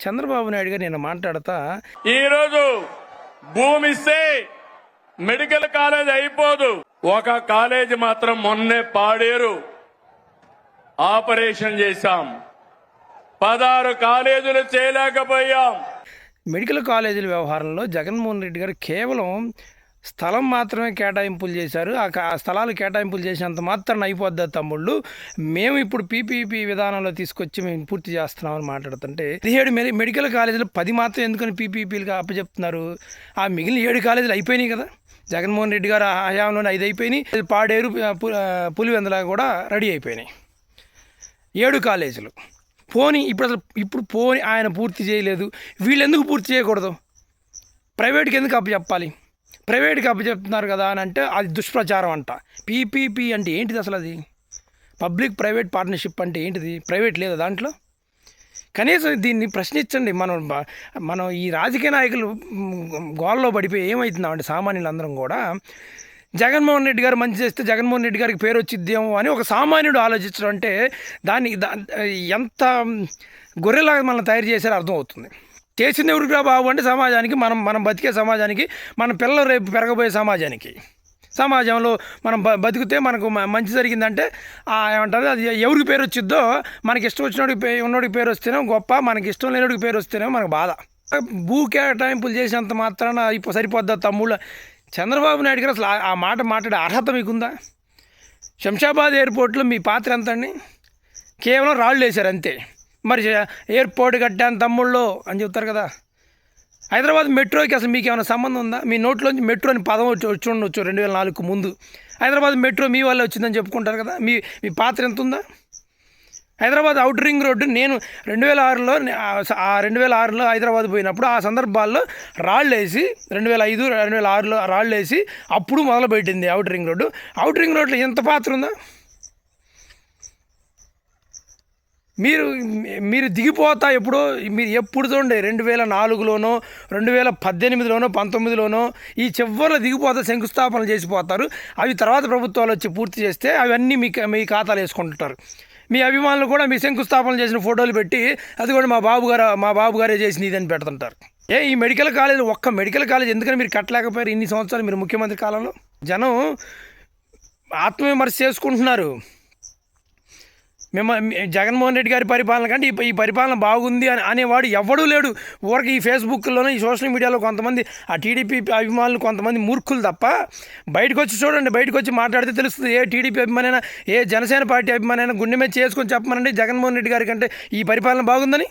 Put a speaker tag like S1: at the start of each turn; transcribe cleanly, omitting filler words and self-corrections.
S1: చంద్రబాబు నాయుడు గారు నేను మాట్లాడతా
S2: ఈరోజు భూమి ఇస్తే మెడికల్ కాలేజ్ అయిపోదు. ఒక కాలేజ్ మాత్రం మొన్నే పాడేరు ఆపరేషన్ చేశాం. 16 కాలేజీలు చేయలేకపోయాం.
S1: మెడికల్ కాలేజీల వ్యవహారంలో జగన్మోహన్ రెడ్డి గారు కేవలం స్థలం మాత్రమే కేటాయింపులు చేశారు. ఆ స్థలాలు కేటాయింపులు చేసినంత మాత్రాన అయిపోద్దా తమ్ముళ్ళు, మేము ఇప్పుడు పీపీపీ విధానంలో తీసుకొచ్చి మేము పూర్తి చేస్తున్నామని మాట్లాడుతుంటే 17 మెడికల్ కాలేజీలు 10 మాత్రం ఎందుకని పీపీపీలుగా అప్పచెప్తున్నారు? ఆ మిగిలిన 7 కాలేజీలు అయిపోయినాయి కదా. జగన్మోహన్ రెడ్డి గారు హయాంలోనే 5 అయిపోయినాయి. పాడేరు పులివెందుల కూడా రెడీ అయిపోయినాయి. 7 కాలేజీలు పోనీ ఇప్పుడు పోనీ ఆయన పూర్తి చేయలేదు, వీళ్ళు ఎందుకు పూర్తి చేయకూడదు? ప్రైవేట్కి ఎందుకు అప్పచెప్పాలి? ప్రైవేట్కి అప్పచెప్తున్నారు కదా అని అంటే అది దుష్ప్రచారం అంట. పీపీపీ అంటే ఏంటిది అసలు? అది పబ్లిక్ ప్రైవేట్ పార్ట్నర్షిప్ అంటే ఏంటిది? ప్రైవేట్ లేదా దాంట్లో? కనీసం దీన్ని ప్రశ్నించండి. మనం ఈ రాజకీయ నాయకులు గోల్లో పడిపోయి ఏమవుతుందామంటే సామాన్యులందరం కూడా జగన్మోహన్ రెడ్డి గారు మంచి చేస్తే జగన్మోహన్ రెడ్డి గారికి పేరు వచ్చిద్దేమో అని ఒక సామాన్యుడు ఆలోచించడం అంటే దాన్ని ఎంత గొర్రెలాగా మనం తయారు చేశారో అర్థమవుతుంది. చేసింది ఎవరికి బాబు అంటే సమాజానికి, మనం బతికే సమాజానికి, మన పిల్లలు రేపు పెరగబోయే సమాజంలో మనం బతికితే మనకు మంచి జరిగిందంటే ఏమంటారు, అది ఎవరికి పేరు వచ్చిద్దో, మనకి ఇష్టం ఉన్నోడికి పేరు వస్తేనే గొప్ప, మనకి ఇష్టం లేనివాడికి పేరు వస్తేనే మనకు బాధ. భూ కేటాయింపులు చేసినంత మాత్రాన సరిపోద్దా తమ్ముళ్ళ? చంద్రబాబు నాయుడు గారు అసలు ఆ మాట మాట్లాడే అర్హత మీకుందా? శంషాబాద్ ఎయిర్పోర్ట్లో మీ పాత్ర ఎంత అండి? కేవలం రాళ్ళు వేశారు అంతే. మరి ఎయిర్పోర్ట్ కట్టాను తమ్ముళ్ళు అని చెప్తారు కదా. హైదరాబాద్ మెట్రోకి అసలు మీకు ఏమైనా సంబంధం ఉందా? మీ నోట్లోంచి మెట్రో అని పదం వచ్చి ఉండొచ్చు 2004కు ముందు. హైదరాబాద్ మెట్రో మీ వల్ల వచ్చిందని చెప్పుకుంటారు కదా. మీ పాత్ర ఎంత ఉందా? హైదరాబాద్ అవుటర్ రింగ్ రోడ్డు నేను 2006లో హైదరాబాద్ పోయినప్పుడు ఆ సందర్భాల్లో రాళ్ళు వేసి 2005, 2006లో రాళ్ళు వేసి అప్పుడు మొదలుపెట్టింది outer ring road. Outer ring రోడ్లో ఎంత పాత్ర ఉందా? మీరు దిగిపోతా మీరు ఎప్పుడు చూడండి 2004లోనో 2018లోనో 19లోనో ఈ చివరిలో దిగిపోతా శంకుస్థాపనలు చేసిపోతారు. అవి తర్వాత ప్రభుత్వాలు వచ్చి పూర్తి చేస్తే అవన్నీ మీ ఖాతాలు వేసుకుంటుంటారు. మీ అభిమానులు కూడా మీ శంకుస్థాపనలు చేసిన ఫోటోలు పెట్టి అది కూడా మా బాబు గారే చేసిన ఇదని పెడుతుంటారు. ఈ మెడికల్ కాలేజ్ ఒక్క మెడికల్ కాలేజ్ ఎందుకని మీరు కట్టలేకపోయారు ఇన్ని సంవత్సరాలు మీరు ముఖ్యమంత్రి కాలంలో? జనం ఆత్మవిమర్శ చేసుకుంటున్నారు. జగన్మోహన్ రెడ్డి గారి పరిపాలన కంటే ఈ పరిపాలన బాగుంది అనేవాడు ఎవడూ లేడు. ఊరికి ఈ ఫేస్బుక్లోనే ఈ సోషల్ మీడియాలో కొంతమంది ఆ టీడీపీ అభిమానులు కొంతమంది మూర్ఖులు తప్ప బయటకు వచ్చి చూడండి, బయటకు వచ్చి మాట్లాడితే తెలుస్తుంది. ఏ టీడీపీ అభిమానైనా ఏ జనసేన పార్టీ అభిమానైనా గుండె మీద చేసుకొని చెప్పమనండి జగన్మోహన్ రెడ్డి గారి కంటే ఈ పరిపాలన బాగుందని.